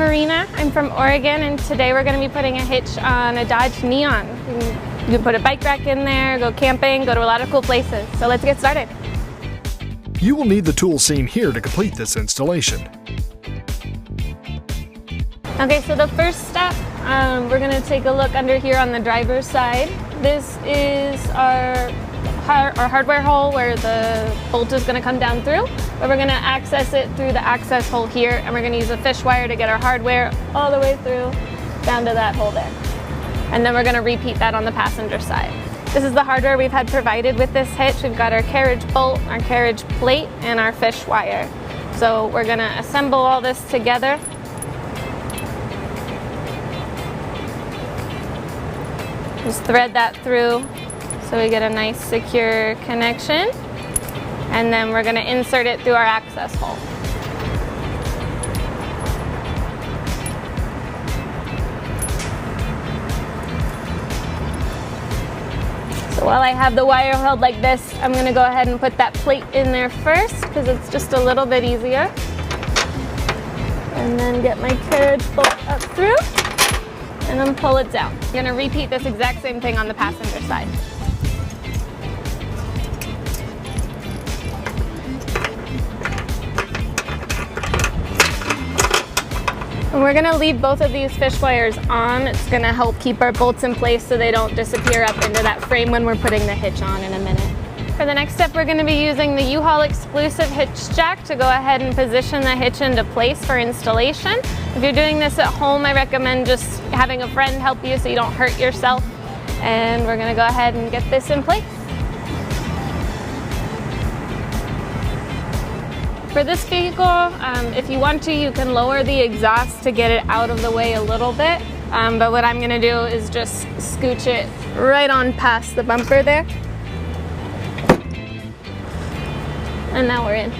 Marina. I'm from Oregon, and today we're going to be putting a hitch on a Dodge Neon. You can put a bike rack in there, go camping, go to a lot of cool places. So let's get started. You will need the tools seen here to complete this installation. Okay, so the first step, we're going to take a look under here on the driver's side. This is our hardware hole where the bolt is going to come down through, but we're going to access it through the access hole here, and we're going to use a fish wire to get our hardware all the way through down to that hole there. And then we're going to repeat that on the passenger side. This is the hardware we've had provided with this hitch. We've got our carriage bolt, our carriage plate, and our fish wire. So we're going to assemble all this together. Just thread that through so we get a nice secure connection, and then we're going to insert it through our access hole. So while I have the wire held like this, I'm going to go ahead and put that plate in there first because it's just a little bit easier. And then get my carriage bolt up through and then pull it down. I'm going to repeat this exact same thing on the passenger side. And we're going to leave both of these fish wires on. It's going to help keep our bolts in place so they don't disappear up into that frame when we're putting the hitch on in a minute. For the next step, we're going to be using the U-Haul exclusive hitch jack to go ahead and position the hitch into place for installation. If you're doing this at home, I recommend just having a friend help you so you don't hurt yourself. And we're going to go ahead and get this in place. For this vehicle, if you want to, you can lower the exhaust to get it out of the way a little bit. But what I'm going to do is just scooch it right on past the bumper there. And now we're in.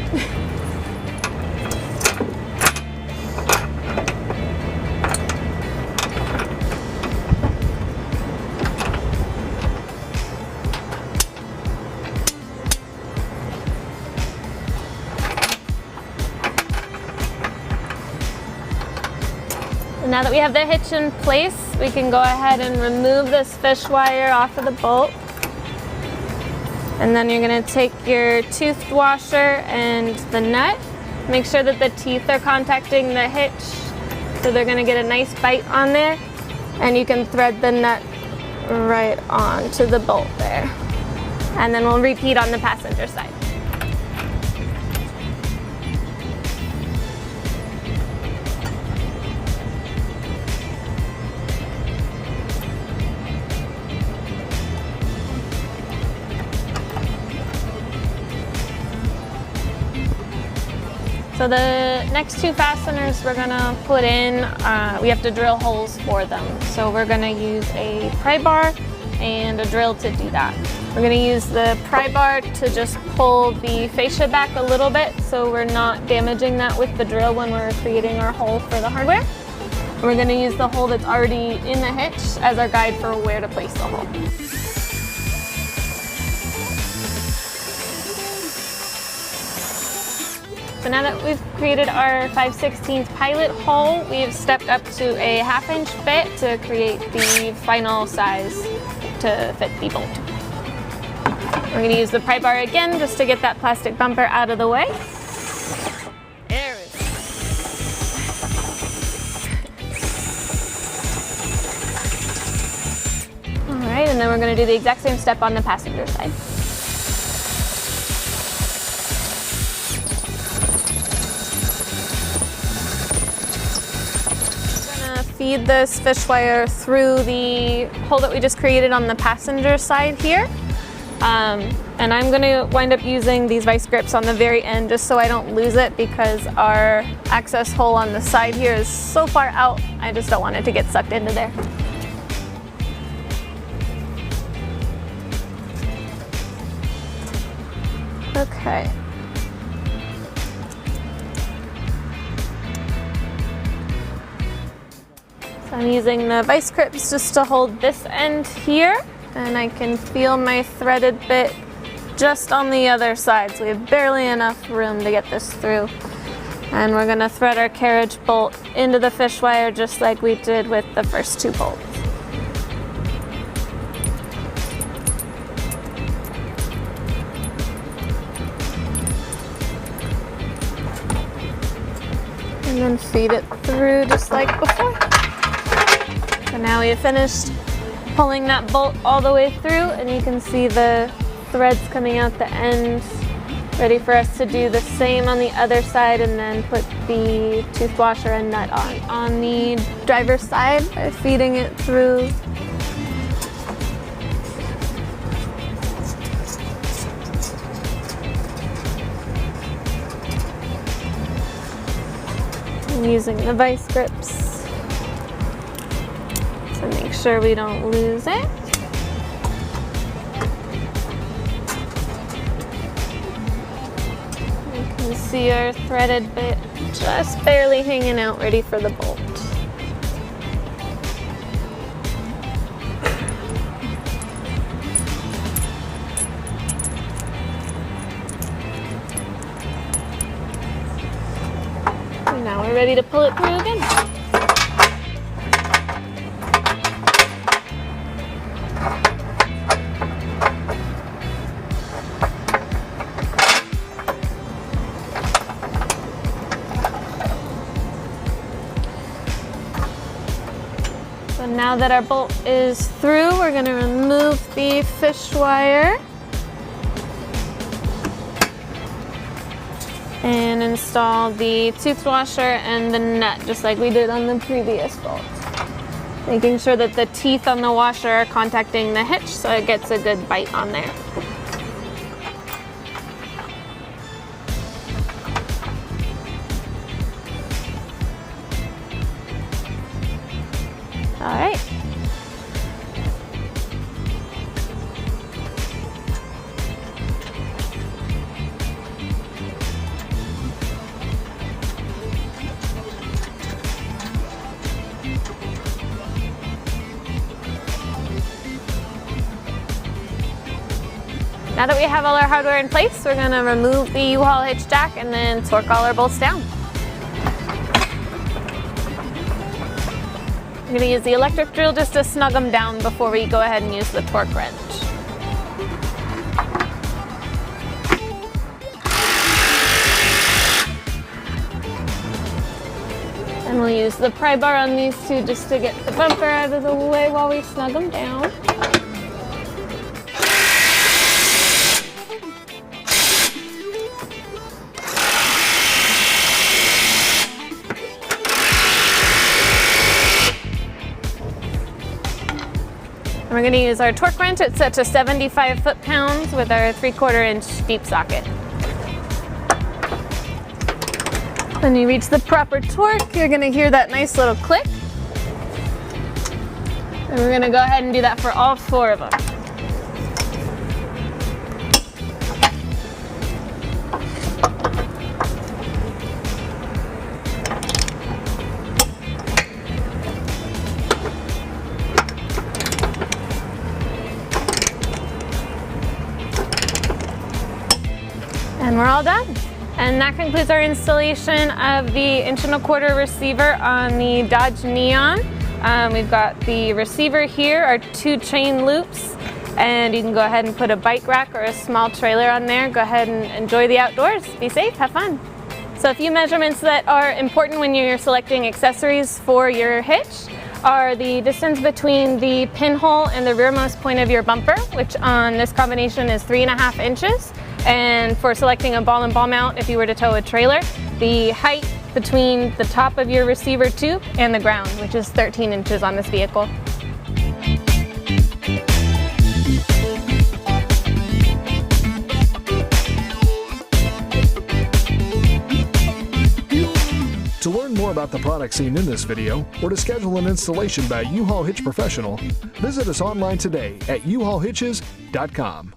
Now that we have the hitch in place, we can go ahead and remove this fish wire off of the bolt. And then you're going to take your tooth washer and the nut. Make sure that the teeth are contacting the hitch, so they're going to get a nice bite on there. And you can thread the nut right onto the bolt there. And then we'll repeat on the passenger side. So the next two fasteners we're gonna put in, we have to drill holes for them. So we're gonna use a pry bar and a drill to do that. We're gonna use the pry bar to just pull the fascia back a little bit so we're not damaging that with the drill when we're creating our hole for the hardware. We're gonna use the hole that's already in the hitch as our guide for where to place the hole. So now that we've created our 5/16 pilot hole, we've stepped up to a 1/2-inch bit to create the final size to fit the bolt. We're going to use the pry bar again just to get that plastic bumper out of the way. There it is. All right, and then we're going to do the exact same step on the passenger side. Feed this fish wire through the hole that we just created on the passenger side here. And I'm going to wind up using these vice grips on the very end just so I don't lose it because our access hole on the side here is so far out, I just don't want it to get sucked into there. Okay. So I'm using the vice grips just to hold this end here, and I can feel my threaded bit just on the other side, so we have barely enough room to get this through. And we're gonna thread our carriage bolt into the fish wire just like we did with the first 2 bolts. And then feed it through just like before. So now we have finished pulling that bolt all the way through, and you can see the threads coming out the end, ready for us to do the same on the other side and then put the tooth washer and nut on. On the driver's side, by feeding it through. Using the vice grips to make sure we don't lose it. You can see our threaded bit just barely hanging out, ready for the bolt. Now we're ready to pull it through again. So now that our bolt is through, we're going to remove the fish wire and install the tooth washer and the nut just like we did on the previous bolt. Making sure that the teeth on the washer are contacting the hitch so it gets a good bite on there. All right. Now that we have all our hardware in place, we're going to remove the U-Haul hitch jack and then torque all our bolts down. We're going to use the electric drill just to snug them down before we go ahead and use the torque wrench. And we'll use the pry bar on these two just to get the bumper out of the way while we snug them down. And we're going to use our torque wrench. It's set to 75 foot-pounds with our 3/4 inch deep socket. When you reach the proper torque, you're going to hear that nice little click. And we're going to go ahead and do that for all 4 of them. And we're all done. And that concludes our installation of the 1¼ inch receiver on the Dodge Neon. We've got the receiver here, our 2 chain loops, and you can go ahead and put a bike rack or a small trailer on there. Go ahead and enjoy the outdoors. Be safe, have fun. So a few measurements that are important when you're selecting accessories for your hitch are the distance between the pinhole and the rearmost point of your bumper, which on this combination is 3.5 inches. And for selecting a ball and ball mount, if you were to tow a trailer, the height between the top of your receiver tube and the ground, which is 13 inches on this vehicle. To learn more about the products seen in this video, or to schedule an installation by U-Haul Hitch Professional, visit us online today at uhaulhitches.com.